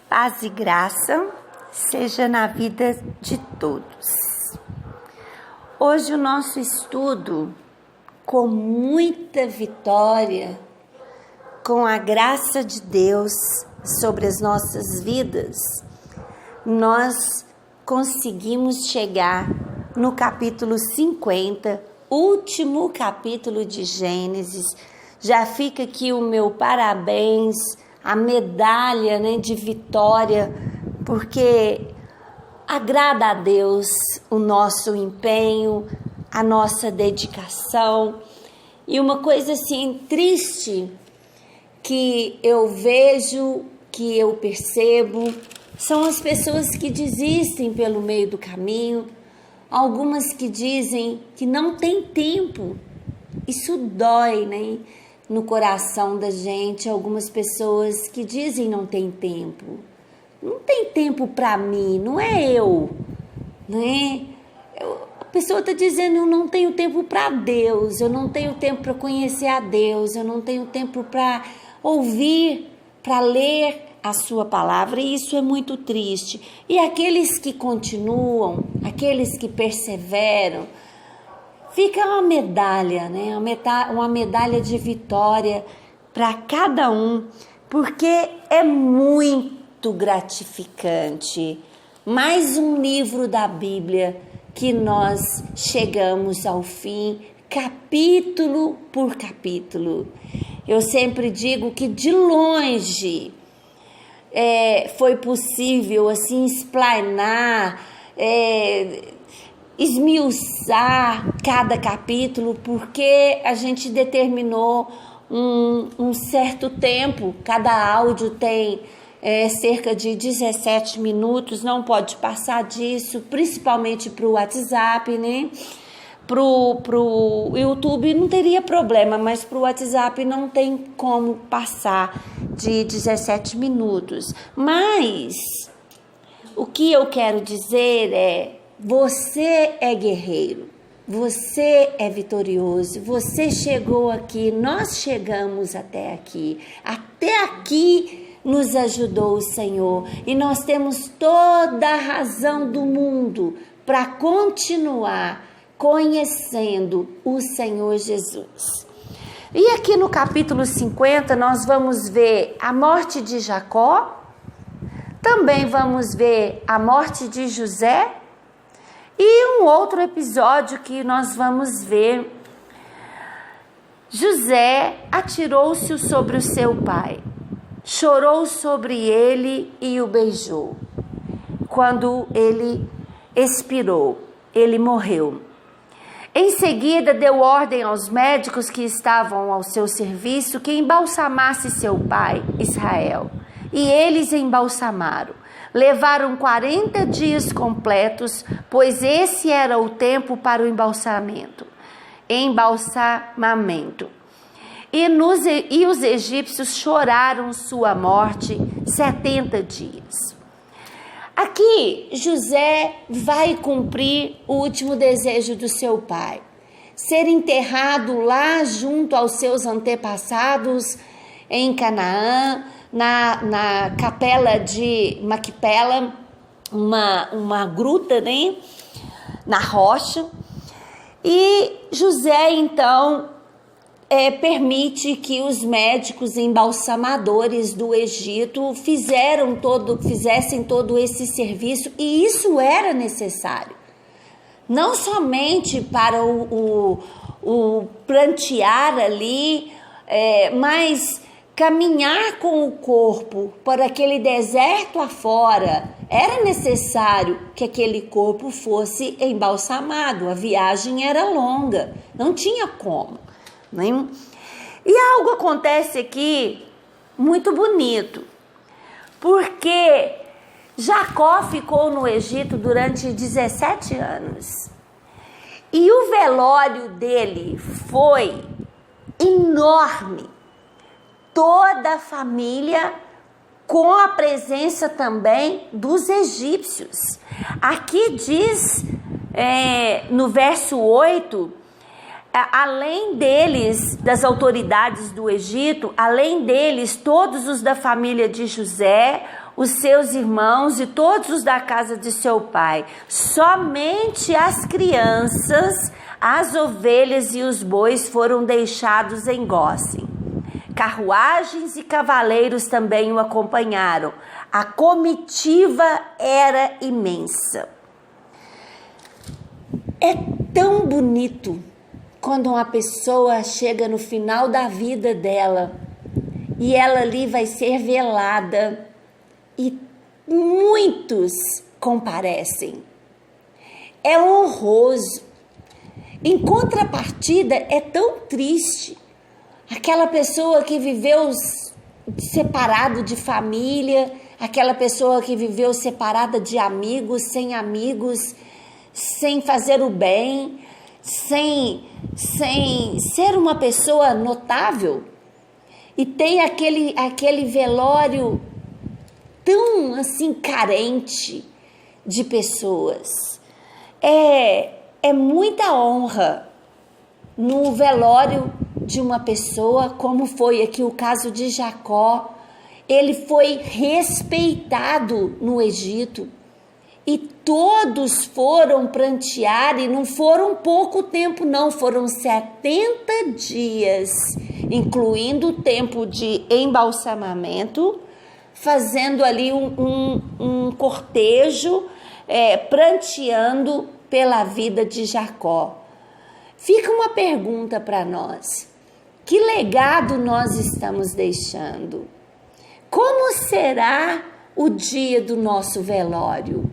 Paz e graça seja na vida de todos. Hoje o nosso estudo, com muita vitória, com a graça de Deus sobre as nossas vidas, nós conseguimos chegar no capítulo 50, último capítulo de Gênesis. Já fica aqui o meu parabéns, a medalha, de vitória, porque agrada a Deus o nosso empenho, a nossa dedicação. E uma coisa assim triste que eu vejo, que eu percebo, são as pessoas que desistem pelo meio do caminho, algumas que dizem que não tem tempo. Isso dói, no coração da gente, algumas pessoas que dizem não tem tempo. Não tem tempo para mim, não é eu, A pessoa está dizendo, eu não tenho tempo para Deus, eu não tenho tempo para conhecer a Deus, eu não tenho tempo para ouvir, para ler a sua palavra, e isso é muito triste. E aqueles que continuam, aqueles que perseveram, fica uma medalha, uma medalha de vitória para cada um, porque é muito gratificante. Mais um livro da Bíblia que nós chegamos ao fim, capítulo por capítulo. Eu sempre digo que de longe foi possível assim explanar, esmiuçar cada capítulo, porque a gente determinou um certo tempo. Cada áudio tem cerca de 17 minutos, não pode passar disso, principalmente para o WhatsApp, Pro YouTube não teria problema, mas pro WhatsApp não tem como passar de 17 minutos. Mas o que eu quero dizer é: você é guerreiro, você é vitorioso, você chegou aqui, nós chegamos até aqui. Até aqui nos ajudou o Senhor e nós temos toda a razão do mundo para continuar conhecendo o Senhor Jesus. E aqui no capítulo 50 nós vamos ver a morte de Jacó, também vamos ver a morte de José e um outro episódio que nós vamos ver. José atirou-se sobre o seu pai, chorou sobre ele e o beijou. Quando ele expirou, ele morreu. Em seguida, deu ordem aos médicos que estavam ao seu serviço que embalsamasse seu pai, Israel. E eles embalsamaram. Levaram 40 dias completos, pois esse era o tempo para o embalsamamento. E os egípcios choraram sua morte 70 dias. Aqui, José vai cumprir o último desejo do seu pai, ser enterrado lá junto aos seus antepassados em Canaã, na capela de Maquipela, uma gruta, na rocha. E José, então, permite que os médicos embalsamadores do Egito fizessem todo esse serviço, e isso era necessário, não somente para o prantear ali, mas caminhar com o corpo por aquele deserto afora. Era necessário que aquele corpo fosse embalsamado, a viagem era longa, não tinha como. E algo acontece aqui muito bonito, porque Jacó ficou no Egito durante 17 anos e o velório dele foi enorme, toda a família, com a presença também dos egípcios. Aqui diz no verso 8, além deles, das autoridades do Egito, além deles, todos os da família de José, os seus irmãos e todos os da casa de seu pai. Somente as crianças, as ovelhas e os bois foram deixados em Gósen. Carruagens e cavaleiros também o acompanharam. A comitiva era imensa. É tão bonito quando uma pessoa chega no final da vida dela e ela ali vai ser velada e muitos comparecem. É honroso. Em contrapartida, é tão triste aquela pessoa que viveu separado de família, aquela pessoa que viveu separada de amigos, sem fazer o bem, sem ser uma pessoa notável, e tem aquele velório tão assim carente de pessoas. É muita honra no velório de uma pessoa, como foi aqui o caso de Jacó. Ele foi respeitado no Egito e todos foram prantear, e não foram pouco tempo não, foram 70 dias, incluindo o tempo de embalsamamento, fazendo ali um cortejo, pranteando pela vida de Jacó. Fica uma pergunta para nós: que legado nós estamos deixando? Como será o dia do nosso velório?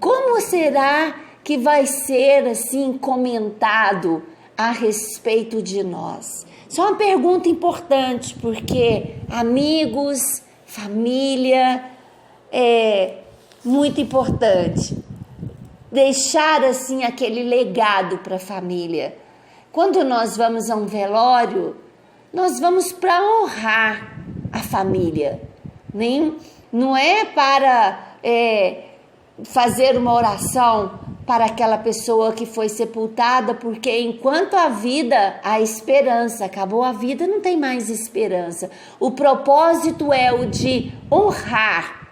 Como será que vai ser assim comentado a respeito de nós? Isso é uma pergunta importante, porque amigos, família, é muito importante deixar assim aquele legado para a família. Quando nós vamos a um velório, nós vamos para honrar a família, não é para fazer uma oração para aquela pessoa que foi sepultada, porque enquanto a vida, há esperança. Acabou a vida, não tem mais esperança. O propósito é o de honrar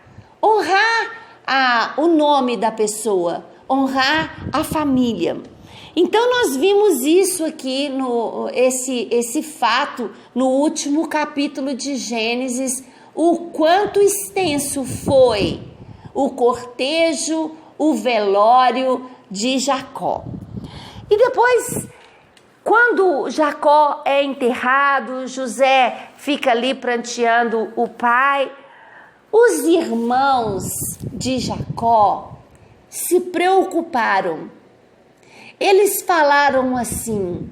o nome da pessoa, honrar a família. Então nós vimos isso aqui, esse fato no último capítulo de Gênesis, o quanto extenso foi o cortejo, o velório de Jacó. E depois, quando Jacó é enterrado, José fica ali pranteando o pai, os irmãos de Jacó se preocuparam. Eles falaram assim: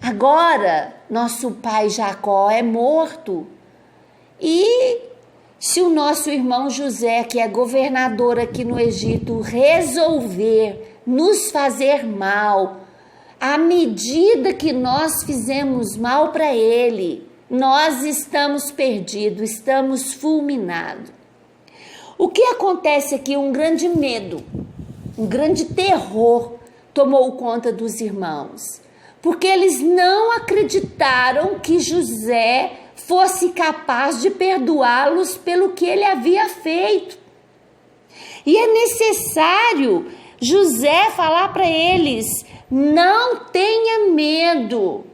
agora nosso pai Jacó é morto, e se o nosso irmão José, que é governador aqui no Egito, resolver nos fazer mal, à medida que nós fizemos mal para ele, nós estamos perdidos, estamos fulminados. O que acontece aqui? Um grande medo, um grande terror tomou conta dos irmãos, porque eles não acreditaram que José fosse capaz de perdoá-los pelo que ele havia feito. E é necessário José falar para eles: não tenha medo,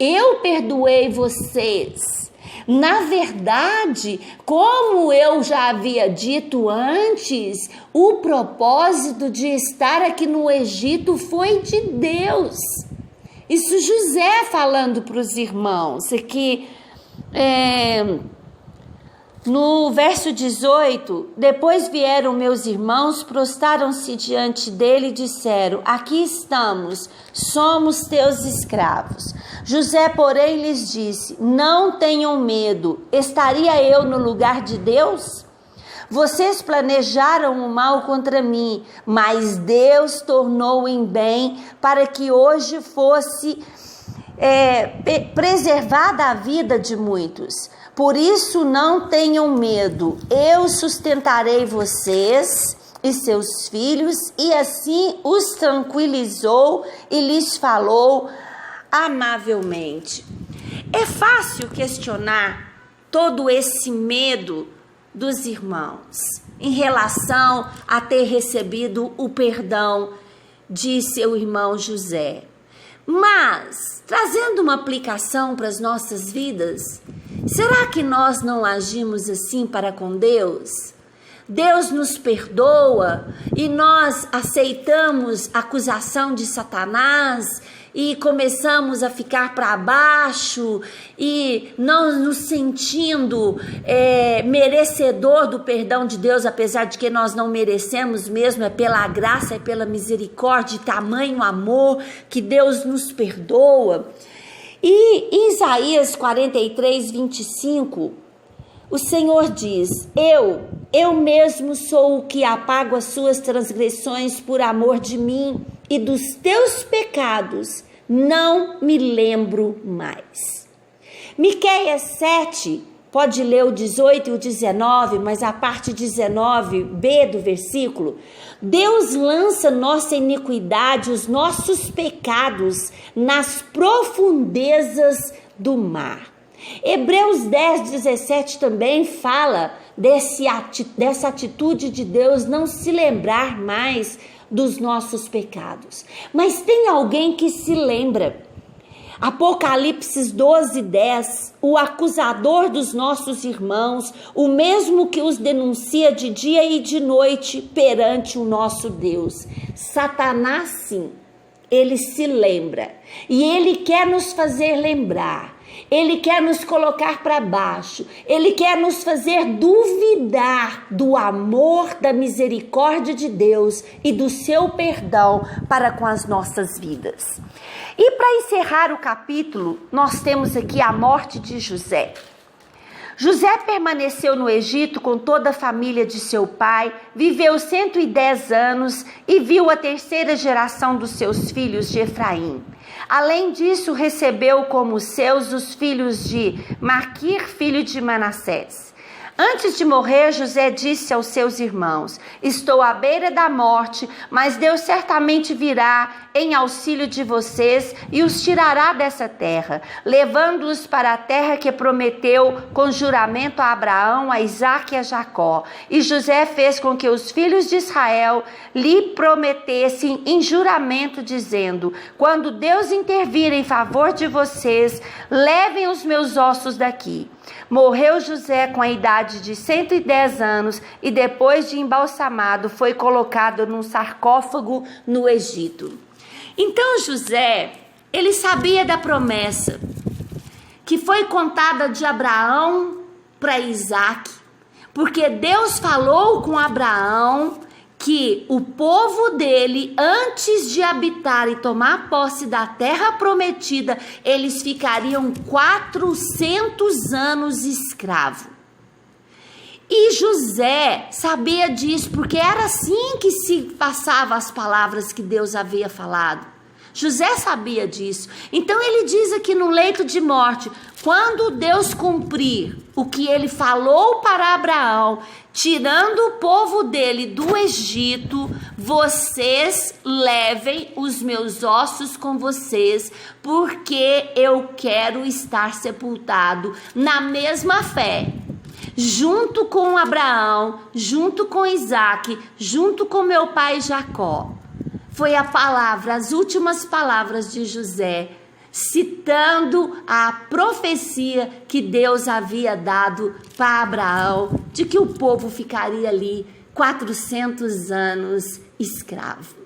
eu perdoei vocês. Na verdade, como eu já havia dito antes, o propósito de estar aqui no Egito foi de Deus. Isso José falando para os irmãos aqui. No verso 18, depois vieram meus irmãos, prostaram-se diante dele e disseram: aqui estamos, somos teus escravos. José, porém, lhes disse: não tenham medo, estaria eu no lugar de Deus? Vocês planejaram o mal contra mim, mas Deus tornou em bem para que hoje fosse preservada a vida de muitos. Por isso não tenham medo, eu sustentarei vocês e seus filhos, e assim os tranquilizou e lhes falou amavelmente. É fácil questionar todo esse medo dos irmãos em relação a ter recebido o perdão de seu irmão José. Mas, trazendo uma aplicação para as nossas vidas, será que nós não agimos assim para com Deus? Deus nos perdoa e nós aceitamos a acusação de Satanás e começamos a ficar para baixo e não nos sentindo merecedor do perdão de Deus, apesar de que nós não merecemos mesmo, é pela graça, é pela misericórdia, tamanho amor que Deus nos perdoa. E em Isaías 43, 25, o Senhor diz: eu mesmo sou o que apago as suas transgressões por amor de mim, e dos teus pecados não me lembro mais. Miqueias 7, pode ler o 18 e o 19, mas a parte 19b do versículo: Deus lança nossa iniquidade, os nossos pecados, nas profundezas do mar. Hebreus 10, 17 também fala dessa atitude de Deus não se lembrar mais dos nossos pecados. Mas tem alguém que se lembra. Apocalipse 12, 10, o acusador dos nossos irmãos, o mesmo que os denuncia de dia e de noite perante o nosso Deus. Satanás, sim, ele se lembra e ele quer nos fazer lembrar. Ele quer nos colocar para baixo, ele quer nos fazer duvidar do amor, da misericórdia de Deus e do seu perdão para com as nossas vidas. E para encerrar o capítulo, nós temos aqui a morte de José. José permaneceu no Egito com toda a família de seu pai, viveu 110 anos e viu a terceira geração dos seus filhos de Efraim. Além disso, recebeu como seus os filhos de Maquir, filho de Manassés. Antes de morrer, José disse aos seus irmãos: estou à beira da morte, mas Deus certamente virá em auxílio de vocês e os tirará dessa terra, levando-os para a terra que prometeu com juramento a Abraão, a Isaque e a Jacó. E José fez com que os filhos de Israel lhe prometessem em juramento, dizendo: quando Deus intervir em favor de vocês, levem os meus ossos daqui. Morreu José com a idade de 110 anos e depois de embalsamado foi colocado num sarcófago no Egito. Então José, ele sabia da promessa que foi contada de Abraão para Isaque, porque Deus falou com Abraão que o povo dele, antes de habitar e tomar posse da terra prometida, eles ficariam 400 anos escravos. E José sabia disso, porque era assim que se passava as palavras que Deus havia falado. José sabia disso. Então ele diz aqui no leito de morte: quando Deus cumprir o que ele falou para Abraão, tirando o povo dele do Egito, vocês levem os meus ossos com vocês, porque eu quero estar sepultado na mesma fé, junto com Abraão, junto com Isaque, junto com meu pai Jacó. Foi a palavra, as últimas palavras de José, citando a profecia que Deus havia dado para Abraão, de que o povo ficaria ali 400 anos escravo.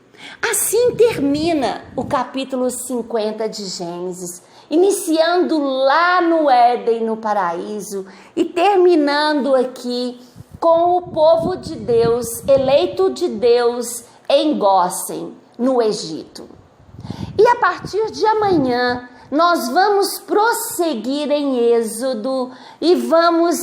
Assim termina o capítulo 50 de Gênesis, iniciando lá no Éden, no paraíso, e terminando aqui com o povo de Deus, eleito de Deus, em Gósen, no Egito. E a partir de amanhã, nós vamos prosseguir em Êxodo e vamos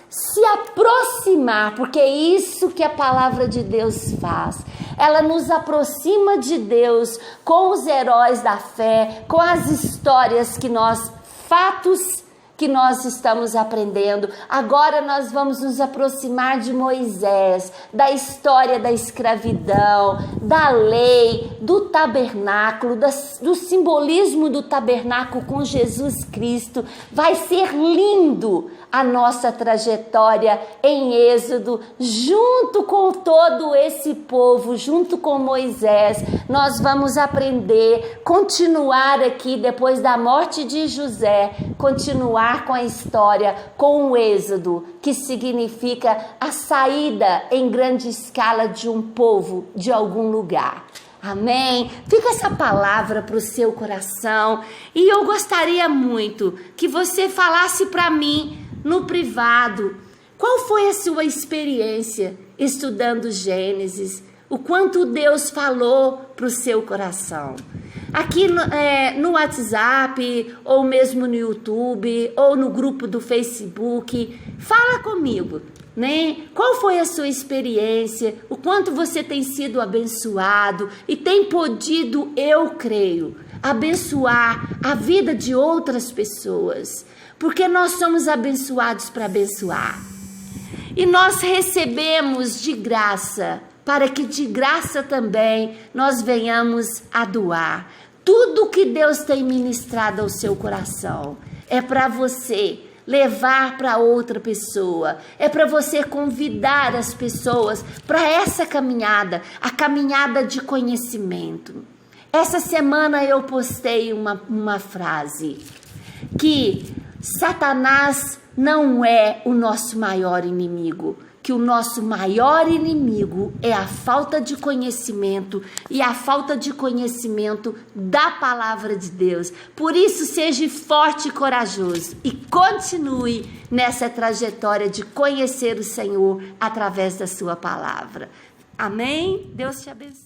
se aproximar, porque é isso que a palavra de Deus faz. Ela nos aproxima de Deus com os heróis da fé, com as histórias que nós, fatos que nós estamos aprendendo. Agora nós vamos nos aproximar de Moisés, da história da escravidão, da lei, do tabernáculo, do simbolismo do tabernáculo com Jesus Cristo. Vai ser lindo a nossa trajetória em Êxodo, junto com todo esse povo, junto com Moisés. Nós vamos aprender, continuar aqui depois da morte de José, continuar com a história, com o Êxodo, que significa a saída em grande escala de um povo de algum lugar. Amém? Fica essa palavra para o seu coração e eu gostaria muito que você falasse para mim no privado qual foi a sua experiência estudando Gênesis, o quanto Deus falou para o seu coração. Aqui no WhatsApp, ou mesmo no YouTube, ou no grupo do Facebook, fala comigo, né? Qual foi a sua experiência, o quanto você tem sido abençoado e tem podido, eu creio, abençoar a vida de outras pessoas, porque nós somos abençoados para abençoar. E nós recebemos de graça, para que de graça também nós venhamos a doar. Tudo que Deus tem ministrado ao seu coração é para você levar para outra pessoa, é para você convidar as pessoas para essa caminhada, a caminhada de conhecimento. Essa semana eu postei uma frase, que Satanás não é o nosso maior inimigo, que o nosso maior inimigo é a falta de conhecimento e a falta de conhecimento da palavra de Deus. Por isso, seja forte e corajoso e continue nessa trajetória de conhecer o Senhor através da sua palavra. Amém? Deus te abençoe.